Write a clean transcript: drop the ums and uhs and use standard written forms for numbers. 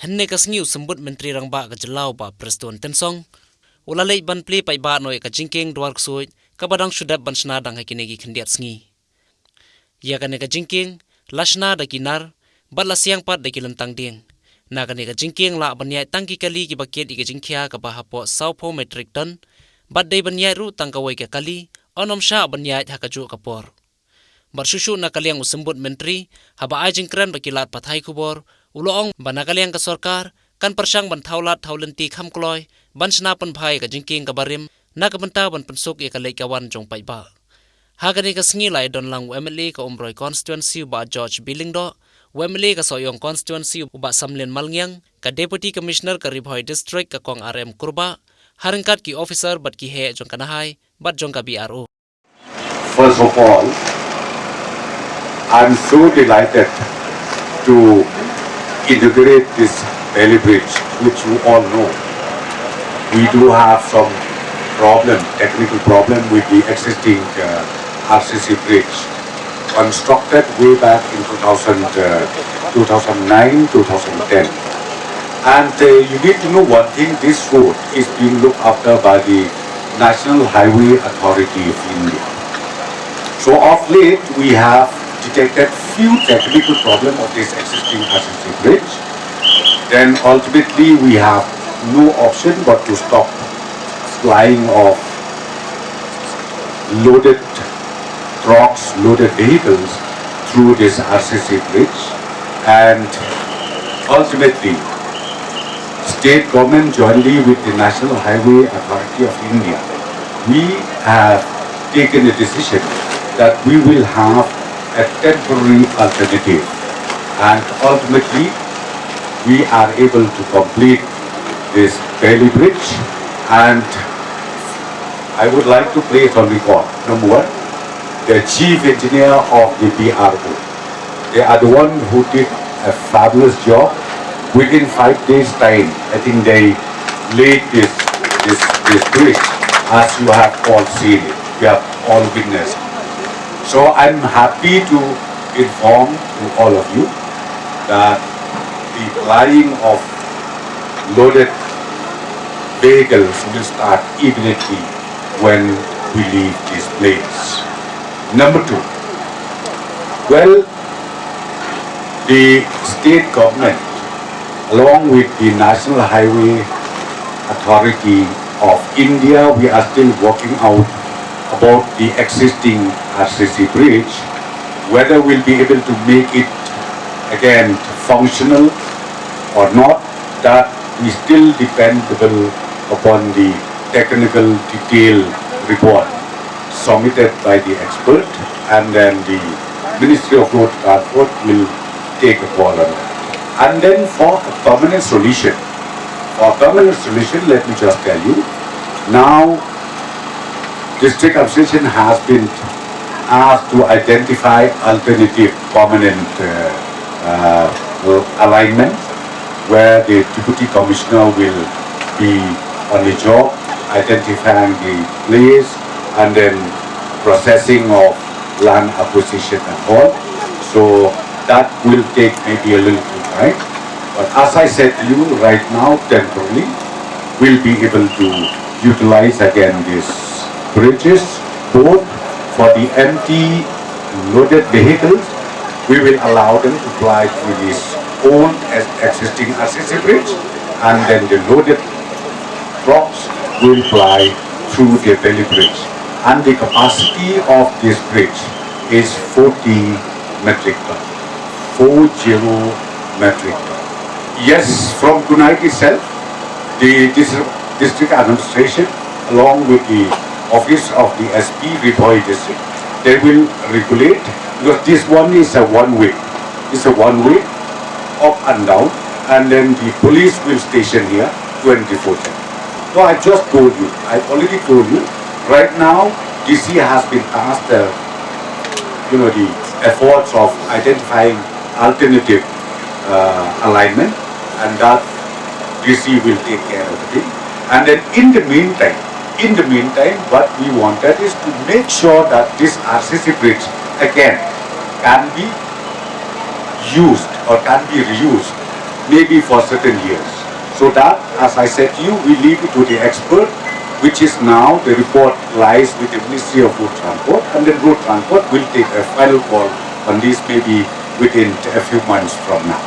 Henne kasngiu sembut menteri rangba ka jelau ba Prestone tensong ulalei ban pli pai ba noi ka Jingkieng Dwarksuid ka badang sudap ban sna dang hakinegi khendiat sngi ya kane ka Jingkieng lashna da kinar bat la siang pat da kilentang ding na kane ka Jingkieng la ban yai tangki kali ki baket i ka Jingkhia ka ba Hapoh Hapoh metric ton bat dei ban yai ru tang ka wai ka kali onom sha ban yai hakaju kapor barsusu na kaliang usembut menteri haba ajing kran bakilat pathai kubor uloong banakaliang ka sarkar kan persang ban thaulat thaulenti khamkloi ban sna pan phai ka Jingkieng ka barim na ka banta ban pensuk ya ka leikawan jong pai ba hagani ka sngi lai don lang MLA ka umroi constituency ba George Billingdo MLA ka soyong constituency ba Samlen Malngyang ka deputy commissioner ka Ribhoi district ka kong RM Kurba haringkat ki officer bat ki he jong kanahai bat jong ka BRO. First of all, I'm so delighted to integrate this Bailey Bridge, which you all know. We do have some technical problem with the existing RCC bridge, constructed way back in 2009, 2010. And you need to know one thing, this road is being looked after by the National Highway Authority of India. So of late, we have detected few technical problems of this existing RCC bridge. Then ultimately we have no option but to stop flying of loaded trucks, loaded vehicles through this RCC bridge. And ultimately, state government jointly with the National Highway Authority of India, we have taken a decision that we will have a temporary alternative, and ultimately we are able to complete this Bailey Bridge. And I would like to place on record, number one, the chief engineer of the BRO. They are the one who did a fabulous job. Within 5 days time, I think they laid this bridge, as you have all seen it, we have all witnessed. So I'm happy to inform to all of you that the flying of loaded vehicles will start immediately when we leave this place. Number two, well, the state government, along with the National Highway Authority of India, we are still working out about the existing RCC bridge, whether we'll be able to make it again functional or not. That we still dependable upon the technical detail report submitted by the expert, and then the Ministry of Road Transport will take a call on that. And then for a permanent solution, let me just tell you, now District Administration has been asked to identify alternative permanent alignment, where the Deputy Commissioner will be on the job, identifying the place and then processing of land acquisition and all. So that will take maybe a little bit time. But as I said to you, right now, temporarily, we'll be able to utilize again these bridges, both for the empty loaded vehicles. We will allow them to fly through this old existing RCC bridge, and then the loaded trucks will fly through the Bailey Bridge. And the capacity of this bridge is 40 metric ton. 40 metric ton. Yes, from tonight itself, the district administration, along with the office of the SP Ribhoi district, they will regulate Because this one is a one-way. It's a one-way, up and down, and then the police will station here 24/7. So I just told you, I already told you, right now, DC has been tasked the efforts of identifying alternative alignment, and that DC will take care of it. And then in the meantime, what we wanted is to make sure that this RCC bridge again can be used or can be reused maybe for certain years. So that, as I said to you, we leave it to the expert, which is now the report lies with the Ministry of Road Transport, and then Road Transport will take a final call on this maybe within a few months from now.